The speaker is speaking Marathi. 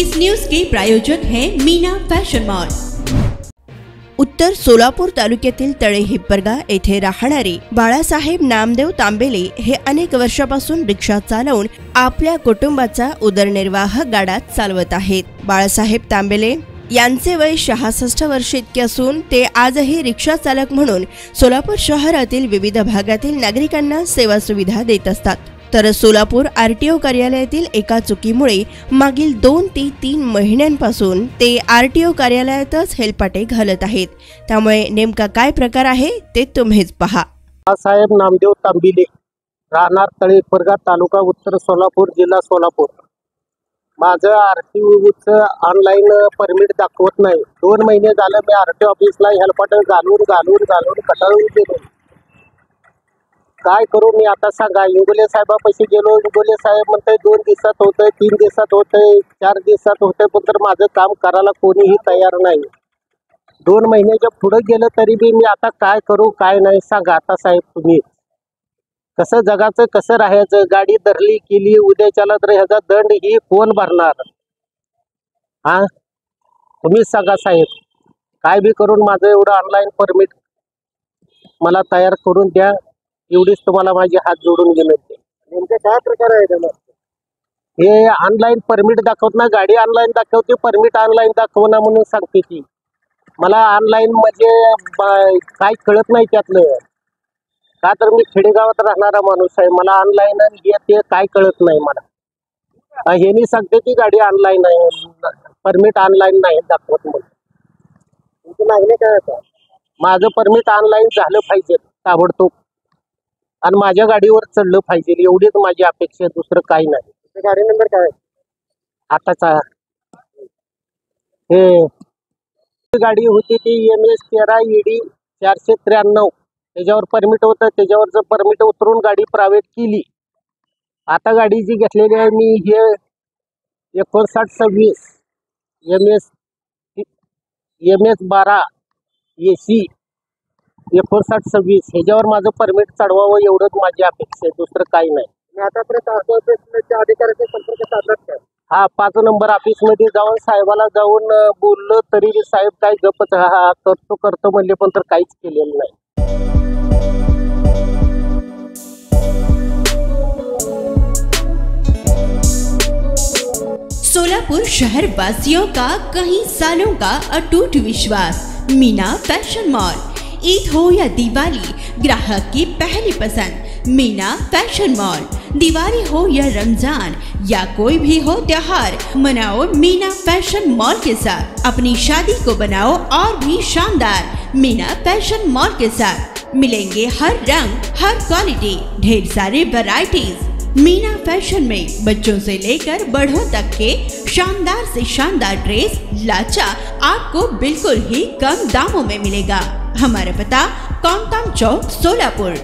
इस न्यूज के प्रायोजक हैं मीना फॅशन मॉल। उत्तर सोलापूर तालुक्यातील तळे हिप्परगा येथे राहणारे बाळासाहेब नामदेव तांबेले हे अनेक वर्षापासून रिक्षा चालवून आपल्या कुटुंबाचा उदरनिर्वाह गाडात चालवत आहेत। बाळासाहेब तांबेले यांचे वय 66 वर्ष इतके असून ते आजही रिक्षा चालक म्हणून सोलापूर शहरातील विविध भागातील नागरिकांना सेवा सुविधा देत असतात। तर सोलापूर आरटीओ कार्यालयातील एका चुकीमुळे मागील 2 ते 3 महिन्यांपासून ते आरटीओ कार्यालयातच हेलपाटे घालत आहेत। त्यामुळे नेमका काय प्रकार आहे ते तुम्हीच पहा। बाळासाहेब नामदेव तांबेले, राहणार तळे हिप्परगा, तालुका उत्तर सोलापूर, जिल्हा सोलापूर। माझं आरटीओचं ऑनलाईन परमिट दाखवत नाही। 2 महिने झाले मी आरटीओ ऑफिसला हेलपाटे घालून कटाळून गेलो। काय करू मी आता सांगा। इंगोले साहेबापाशी गेलो, इंगोले साहेब म्हणते 2 दिवसात होतंय, 3 दिवसात होतंय, 4 दिवसात होतंय, पण तर माझं काम करायला कोणीही तयार नाही। 2 महिन्याच्या पुढे गेलं तरी बी मी आता काय करू काय नाही सांगा। आता साहेब तुम्ही कसं जगाचं, कसं राहायचं? गाडी धरली केली, उद्याच्याला तर ह्याचा दंड ही कोण भरणार? हा तुम्हीच सांगा साहेब। काय बी करून माझं एवढं ऑनलाईन परमिट मला तयार करून द्या, एवढीच तुम्हाला माझी हात जोडून विनंती। नेमका काय प्रकार आहे त्याला? हे ऑनलाईन परमिट दाखवत ना, गाडी ऑनलाईन दाखवते, परमिट ऑनलाईन दाखवना म्हणून सांगते ती। मला ऑनलाईन म्हणजे काय कळत नाही त्यातलं, का तर मी खेडेगावात राहणारा माणूस आहे। मला ऑनलाईन हे ते काय कळत नाही मला। हे सांगते की गाडी ऑनलाईन आहे, परमिट ऑनलाईन नाही दाखवत म्हणून। तुमची मागणी काय आहे? माझं परमिट ऑनलाईन झालं पाहिजे ताबडतोब, आणि माझ्या गाडीवर चढलं पाहिजे, एवढीच माझी अपेक्षा, दुसरं काही नाही। गाडी नंबर काय आताचा? हे गाडी होती ती MS 13 ED 493, त्याच्यावर परमिट होतं। त्याच्यावरचं परमिट उतरून गाडी प्रायव्हेट केली। आता गाडी जी घेतलेली आहे मी, हे 5926 MS 12 AC 5926 ह्याच्यावर माझं परमिट चढवावं, एवढंच माझी अपेक्षा आहे, दुसरं काही नाही। आतापर्यंत अधिकाऱ्याचे संपर्क साधलात का? हा, 5 नंबर ऑफिसमध्ये जाऊन साहेबाला जाऊन बोललो तरी साहेब काय गपच हा करतो म्हणले, पण तर काहीच केलेलं नाही। सोलापुर शहर वासियों का कई सालों का अटूट विश्वास, मीना फैशन मॉल। ईद हो या दिवाली, ग्राहक की पहली पसंद मीना फैशन मॉल। दिवाली हो या रमजान या कोई भी हो त्योहार, मनाओ मीना फैशन मॉल के साथ। अपनी शादी को बनाओ और भी शानदार मीना फैशन मॉल के साथ। मिलेंगे हर रंग, हर क्वालिटी, ढेर सारे वैरायटीज। मीना फैशन में बच्चों से लेकर बड़ों तक के शानदार से शानदार ड्रेस, लाचा आपको बिल्कुल ही कम दामों में मिलेगा। हमारा पता कोंटाम चौक, सोलापुर।